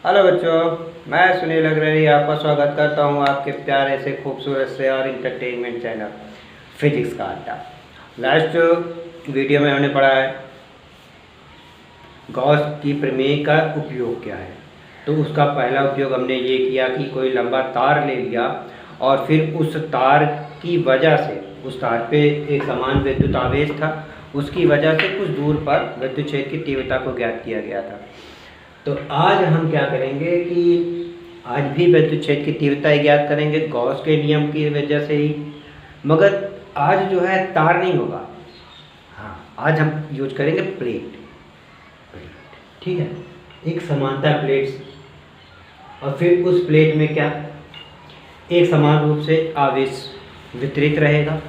Hello बच्चों, मैं सुनील अग्रणी आपका स्वागत करता हूं आपके प्यारे से खूबसूरत से और इंटरटेनमेंट चैनल फिजिक्स का अड्डा। लास्ट वीडियो में हमने पढ़ा है गॉस की प्रमेय का उपयोग क्या है। तो उसका पहला उपयोग हमने ये किया कि कोई लंबा तार ले लिया और फिर उस तार की वजह से उस तार पे एक समान विद्युत आवेश था, उसकी वजह से कुछ दूर पर विद्युत क्षेत्र की तीव्रता को ज्ञात किया गया था। तो आज हम क्या करेंगे कि आज भी विद्युत क्षेत्र की तीव्रता ज्ञात करेंगे गॉस के नियम की वजह से ही, मगर आज जो है तार नहीं होगा। हाँ, आज हम यूज करेंगे प्लेट। ठीक है, एक समांतर प्लेट्स और फिर उस प्लेट में क्या एक समान रूप से आवेश वितरित रहेगा।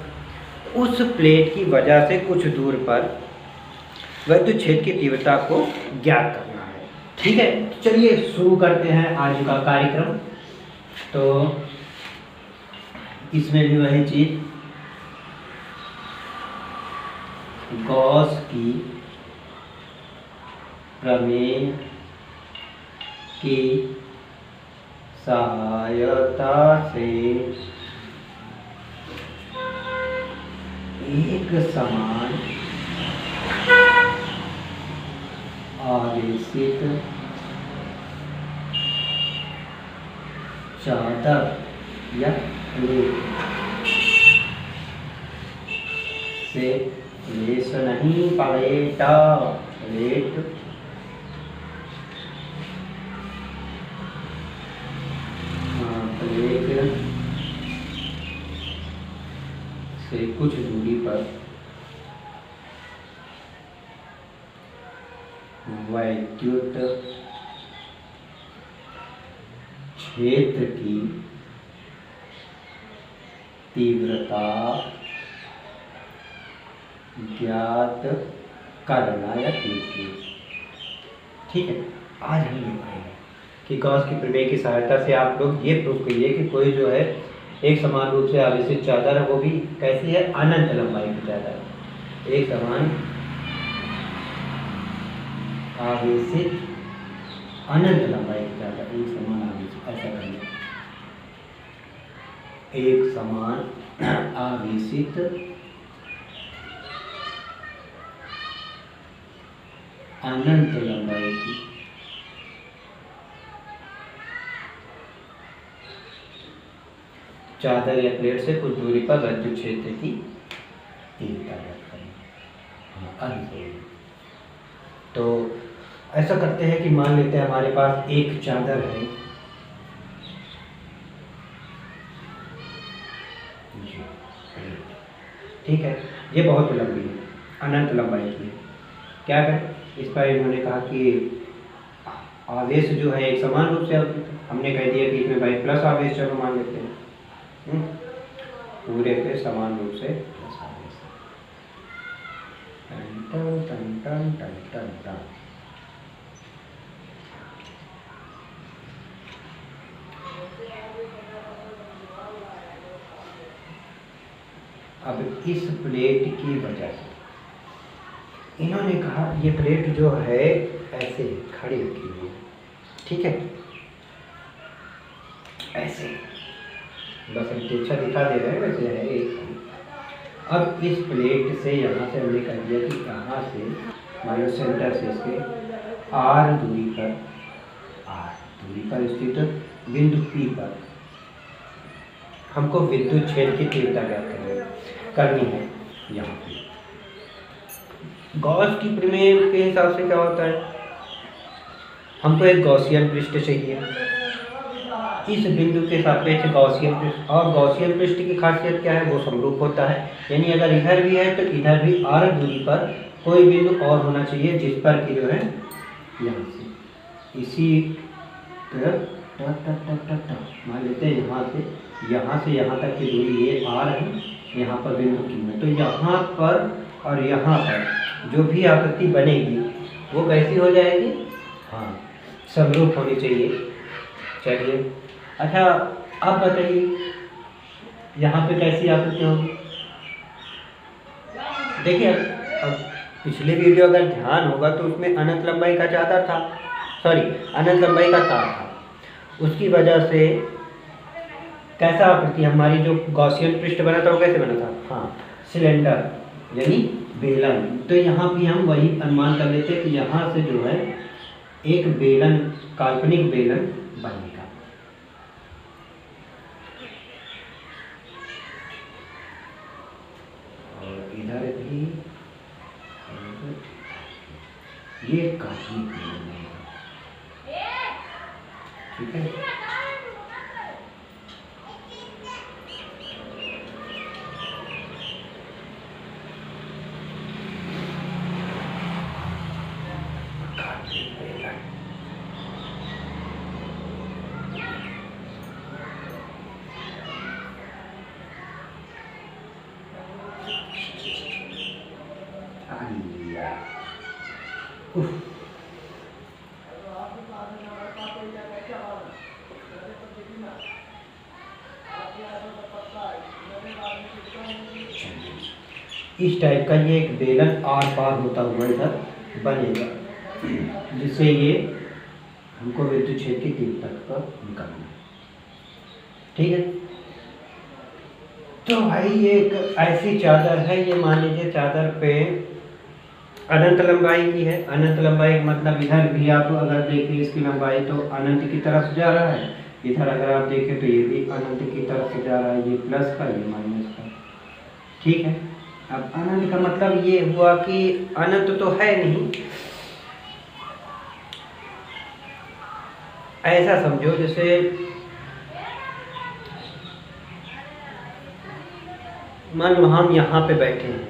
उस प्लेट की वजह से कुछ दूर पर विद्युत क्षेत्र की तीव्रता को ज्ञात करना है। ठीक है, तो चलिए शुरू करते हैं आज का कार्यक्रम। तो इसमें भी वही चीज, गॉस की प्रमेय की सहायता से एक समान आवेशित चादर या प्लेट से लेस नहीं पड़ेगा। प्लेट से कुछ दूरी पर विद्युत क्षेत्र की तीव्रता ज्ञात करना या कीजिए। ठीक है, आज हम ये पढ़ेंगे कि गॉस की प्रमेय की सहायता से आप लोग ये प्रूव करिए कि कोई जो है एक समान रूप से आवेशित चादर है, वो भी कैसी है, अनंत लंबाई की चादर है। एक समान आवेशित अनंत लंबाई की चादर, एक समान आवेशित, ऐसा करेंगे, एक समान आवेशित अनंत लंबाई की चादर या प्लेट से कुछ दूरी पर विद्युत क्षेत्र की तीव्रता ज्ञात करेंगे। तो ऐसा करते हैं कि मान लेते हैं हमारे पास एक चादर है, ठीक है, ये बहुत लंबी है, अनंत लंबाई की है। क्या करें, इस पर इन्होंने कहा कि आवेश जो है एक समान रूप से, हमने कह दिया कि इसमें भाई प्लस आवेश, चलो मान लेते हैं पूरे पे समान रूप से प्लस आवेश। टन टन टन टन टन टन। अब इस प्लेट की वजह से इन्होंने कहा ये प्लेट जो है ऐसे खड़ी रखी हुई है, ठीक है, ऐसे, बस हम तिरछा दिखा दे रहे हैं, वैसे है एक। अब इस प्लेट से यहाँ से हमने कह दिया कि यहाँ से मान सेंटर से इसके r दूरी पर स्थित बिंदु P पर हमको विद्युत क्षेत्र की तीव्रता ज्ञात करनी है। यहाँ पे गॉस की प्रमेय के हिसाब से क्या होता है, हमको एक गॉसियन पृष्ठ चाहिए, इस बिंदु के सापेक्ष गॉसियन पृष्ठ, और गॉसियन पृष्ठ की खासियत क्या है, वो समरूप होता है। यानी अगर इधर भी है तो इधर भी r दूरी पर कोई बिंदु और होना चाहिए जिस पर कि जो है यहाँ से इसी मान लेते हैं यहाँ से यहाँ तक की दूरी ये r है, यहाँ पर बिंदु Q है। तो यहाँ पर और यहाँ पर जो भी आकृति बनेगी वो कैसी हो जाएगी, हाँ, समरूप होनी चाहिए। चलिए, अच्छा अब बताइए यहाँ पे कैसी आकृति होगी। देखिए, अब पिछले वीडियो अगर ध्यान होगा तो उसमें अनंत लंबाई का चादर था, सॉरी अनंत लंबाई का तार था, उसकी वजह से कैसा आकृति हमारी जो गॉसियन पृष्ठ बना था वो कैसे बना था? हाँ, सिलेंडर यानी बेलन। तो यहाँ भी हम वही अनुमान कर लेते हैं कि यहाँ से जो है एक बेलन, काल्पनिक बेलन बनेगा। और इधर भी ये काल्पनिक बेलन बनेगा, ठीक है। इस टाइप का ये एक बेलन आर पार होता हुआ इधर बनेगा, जिससे ये हमको विद्युत क्षेत्र की तीव्रता का निकालना है, ठीक है। तो भाई ये एक ऐसी चादर है, ये मान लीजिए चादर पे अनंत लंबाई की है। अनंत लंबाई मतलब इधर भी आप अगर देखें इसकी लंबाई तो अनंत की तरफ जा रहा है, इधर अगर आप देखें तो ये भी अनंत की तरफ से जा रहा है, ये प्लस का ये माइनस का, ठीक है। अब अनंत का मतलब ये हुआ कि अनंत तो है नहीं, ऐसा समझो जैसे मान लो हम यहाँ पे बैठे हैं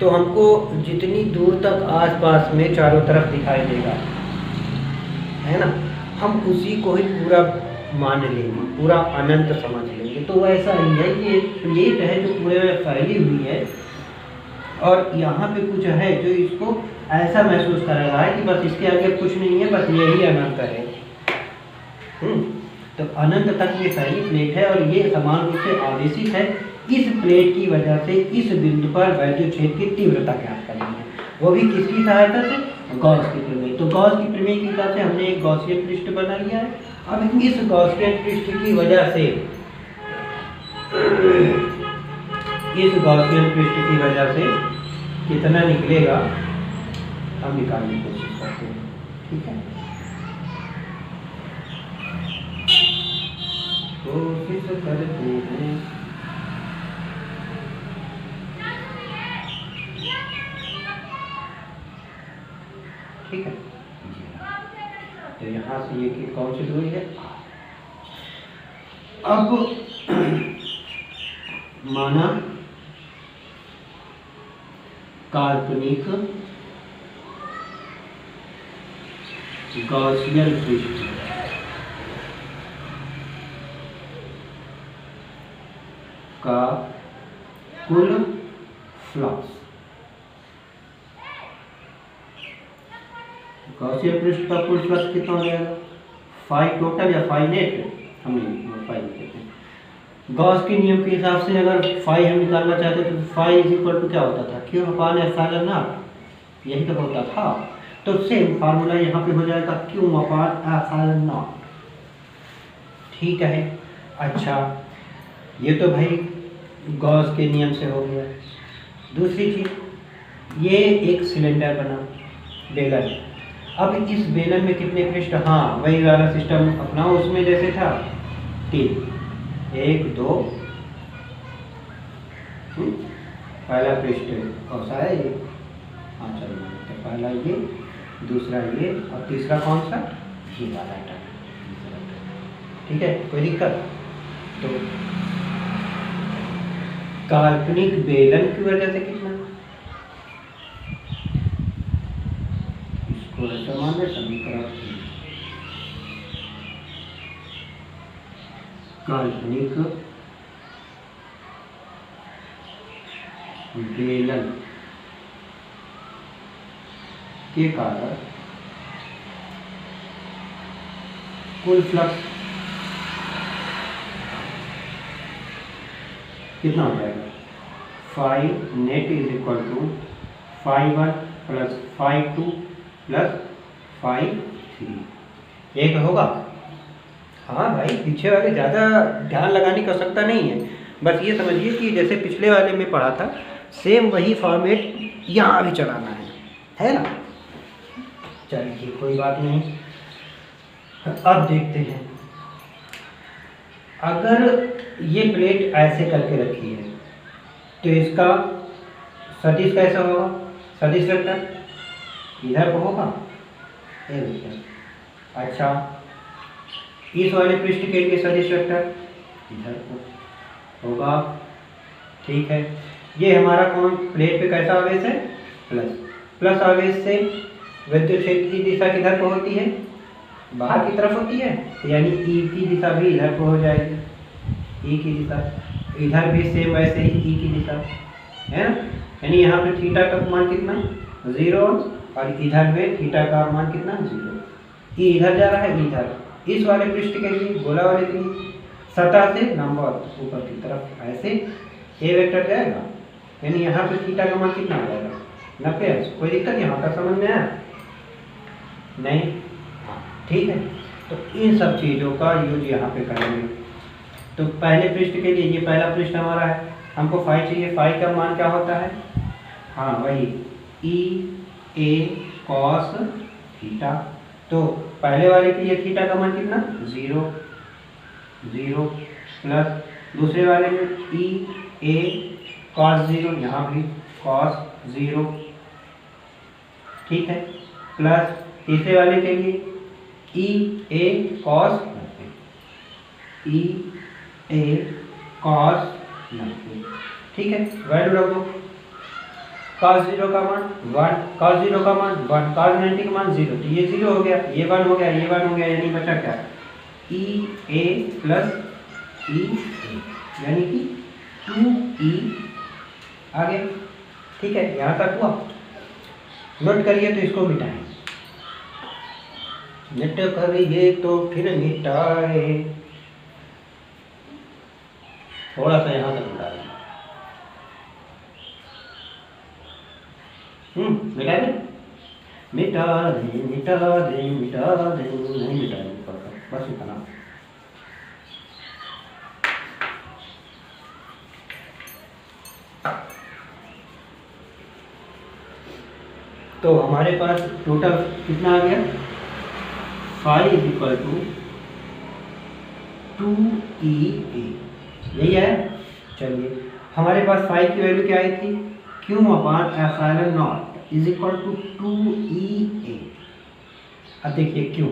तो हमको जितनी दूर तक आसपास में चारों तरफ दिखाई देगा, है ना, हम उसी को ही पूरा मान लेंगे, पूरा अनंत समझ लेंगे। तो वैसा ही है, ये प्लेट है जो पूरे में फैली हुई है और यहाँ पे कुछ है जो इसको ऐसा महसूस कर रहा है कि बस इसके आगे कुछ नहीं है, बस यही अनंत है। तो अनंत तक ये फैली प्लेट है और ये समान रूप से आवेशित है। इस प्लेट की वजह से इस बिंदु पर वैद्युत क्षेत्र की तीव्रता ज्ञात करनी है, वो भी किसकी सहायता से? गॉस की प्रमेय। तो गॉस की प्रमेय के हिसाब से हमने एक गॉसियन पृष्ठ बना लिया है। अब इस गॉसियन पृष्ठ की वजह से, इस गॉसियन पृष्ठ की वजह से कितना निकलेगा हम निकालने की कोशिश करते हैं, ठीक है। कोशिश करते हैं, ठीक है। तो यहाँ से ये की कौन सी दूरी है? अब माना काल्पनिक गॉसियन पृष्ठ का कुल फ्लक्स, गॉसियन पृष्ठ का कुल फ्लक्स कितना हो जाएगा? फाई टोटल या फाई नेट, हम फाई कहते हैं। गॉस के नियम के हिसाब से अगर फाई हम निकालना चाहते तो फाई इज इक्वल टू क्या होता था? क्यू अपान एप्सिलॉन नॉट, यही तो होता था। तो सेम फार्मूला यहाँ पे हो जाएगा क्यू अपान एप्सिलॉन नॉट, ठीक है। अच्छा, ये तो भाई गॉस के नियम से हो गया। दूसरी चीज, ये एक सिलेंडर बना, बेलन। अब इस बेलन में कितने पृष्ठ? हाँ, वही वाला सिस्टम अपना उसमें जैसे था, 3, 1 2, पहला पृष्ठ कौन सा है? ये, हाँ चलो, तो पहला ये, दूसरा ये और तीसरा कौन सा? ये वाला है, ठीक है। कोई दिक्कत? तो काल्पनिक बेलन की वजह से कितना, इसको सामान्य समीकरण, काल्पनिक बेलन के कारण कुल फ्लक्स कितना हो जाएगा? Phi net is equal to phi 1 plus phi 2 plus phi 3 ये तो होगा। हाँ भाई, पीछे वाले ज़्यादा ध्यान लगाने की आवश्यकता नहीं है, बस ये समझिए कि जैसे पिछले वाले में पढ़ा था सेम वही फॉर्मेट यहाँ भी चलाना है ना। चलिए कोई बात नहीं। अब देखते हैं, अगर ये प्लेट ऐसे करके रखी है तो इसका सदिश कैसा होगा? सदिश वेक्टर इधर को होगा ए वेक्टर। अच्छा, इस वाले पृष्ठ के लिए सदिश वेक्टर इधर को होगा। ठीक है, ये हमारा कौन प्लेट पे कैसा आवेश है? प्लस। प्लस आवेश से विद्युत क्षेत्र की दिशा किधर को होती है? बाहर की तरफ होती है, यानी ई की दिशा भी इधर को हो जाएगी। ई की दिशा इधर भी सेम वैसे ही ई की दिशा है ना, यानी यहाँ पे थीटा का मान कितना? 0 और इधर में थीटा का मान कितना? 0। ई इधर जा रहा है, इधर। इस वाले पृष्ठ के लिए, गोला वाले के लिए सतह से लंबवत ऊपर की तरफ ऐसे ए वेक्टर जाएगा, यानी यहाँ पे थीटा का मान कितना आ जाएगा? 90। कोई दिक्कत यहाँ का समझ में आया? नहीं? ठीक है, तो इन सब चीज़ों का यूज यहाँ पे करेंगे। तो पहले पृष्ठ के लिए, ये पहला पृष्ठ हमारा है, हमको फाई चाहिए। फाई का मान क्या होता है? हाँ वही ई ए कॉस थीटा। तो पहले वाले के लिए थीटा का मान कितना? 0 प्लस दूसरे वाले में ई ए कॉस 0, यहाँ भी कॉस 0। ठीक है, प्लस तीसरे वाले के लिए ई ए कॉस 90। ठीक है, वैल्यू रख दो। कॉस 0 का मान 1, कॉस 0 का मान 1, कॉस 90 का मान 0, तो ये 0 हो गया, ये 1 हो गया, ये 1 हो गया, यानी बचा क्या? ई ए प्लस ई ए, यानी कि 2e आ गया। ठीक है, यहाँ तक हुआ। नोट करिए तो इसको मिटाएं। नेट करिए तो फिर मिटाए। थोड़ा सा यहाँ तक मिटा दें। मिटा दें, मिटा दें, मिटा दें, मिटा दें, नहीं मिटाएंगे पड़ता, बस इतना। तो हमारे पास टोटल कितना आ गया? Phi is equal to 2e a, यही है। चलिए, हमारे पास फाई की वैल्यू क्या आई थी? Q/ε0 is equal to 2e a। अब देखिए क्यू,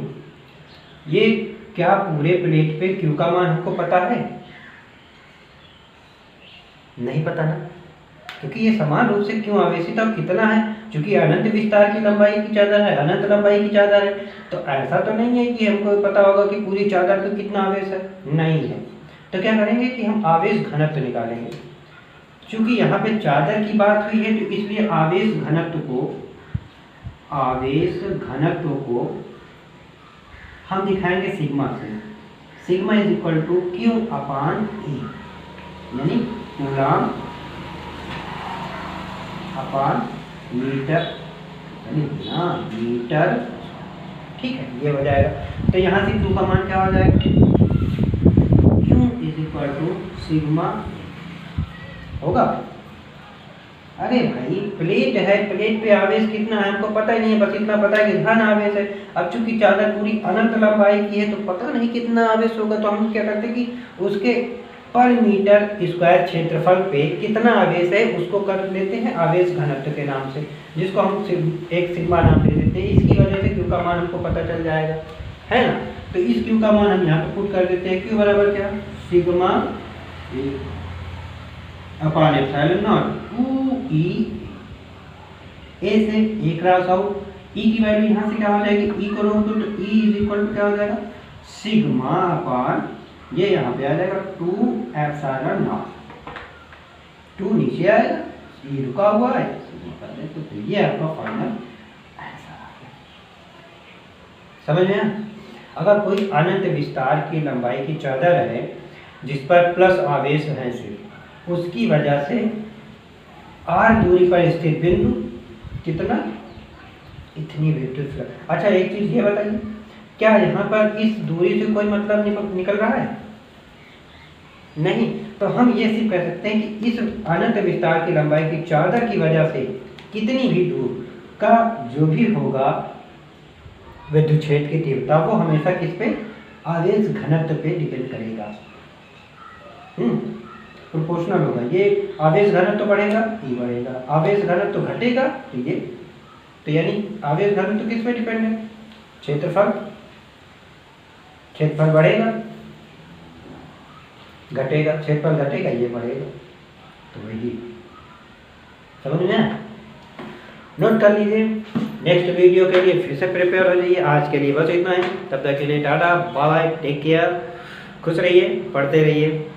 ये क्या पूरे प्लेट पे क्यू का मान हमको पता है? नहीं पता ना, क्योंकि ये समान रूप से क्यों आवेशित अब कितना है, क्योंकि अनंत विस्तार की लंबाई की चादर है, अनंत लंबाई की चादर है, तो ऐसा तो नहीं है कि हमको पता होगा कि पूरी चादर पे कितना आवेश है, नहीं है। तो क्या करेंगे कि हम आवेश घनत्व निकालेंगे। क्योंकि यहाँ पे चादर की बात हुई है, तो इसलिए आवेश घनत्व को हम दिखाएंगे सिग्मा से। Sigma is equal to Q/E, यानी कूलम अपान मीटर, मीटर। ठीक है, ये हो जाएगा। तो यहाँ से Q का मान क्या हो जाएगा? Q is equal to sigma होगा। अरे भाई, प्लेट है, प्लेट पे आवेश कितना है हमको पता ही नहीं है, बस इतना पता है कि धन आवेश है। अब चूंकि चादर पूरी अनंत लंबाई की है, तो पता नहीं कितना आवेश होगा, तो हम क्या करते हैं कि उसके पर मीटर स्क्वायर क्षेत्रफल पे कितना आवेश है उसको कर लेते हैं आवेश घनत्व के नाम से, जिसको हम एक सिग्मा नाम दे देते हैं। इसकी वजह से Q का मान हमको पता चल जाएगा, है ना। तो इस Q का मान हम यहाँ पे पुट कर देते हैं। Q बराबर क्या? सिग्मा अपान ε0 2e a से a क्रॉस आउट। E की वैल्यू यहाँ से क्या हो जाएगी? E को रोक दो तो E इज इक्वल टू क्या हो जाएगा? सिग्मा अपान ये यहाँ पे आ जाएगा 2ε0। 2 नीचे आएगा, E रुका हुआ है, तो ये आपका फाइनल आंसर आ गया। समझ में आया? अगर कोई अनंत विस्तार की लंबाई की चादर है जिस पर प्लस आवेश है सिर्फ, उसकी वजह से r दूरी पर स्थित बिंदु कितना, इतनी विद्युत फ्लक्स। अच्छा एक चीज ये बताइए, क्या यहाँ पर इस दूरी से कोई मतलब निकल रहा है? नहीं। तो हम ये सिर्फ कह सकते हैं कि इस अनंत विस्तार की लंबाई की चादर की वजह से कितनी भी दूर का जो भी होगा विद्युत क्षेत्र की तीव्रता वो हमेशा किस पे? आवेश घनत्व पे डिपेंड करेगा। प्रोपोर्शनल होगा। ये आवेश घनत्व बढ़ेगा, ई बढ़ेगा, आवेश घनत्व घटेगा तो ये, तो यानी आवेश घनत्व किस पे डिपेंड है? क्षेत्रफल। क्षेत्रफल बढ़ेगा, घटेगा, क्षेत्रफल घटेगा, ये बढ़ेगा। तो वही समझ में आया? नोट कर लीजिए। नेक्स्ट वीडियो के लिए फिर से प्रिपेयर हो जाइए। आज के लिए बस इतना है। तब तक के लिए tata bye bye, take care, खुश रहिए, पढ़ते रहिए।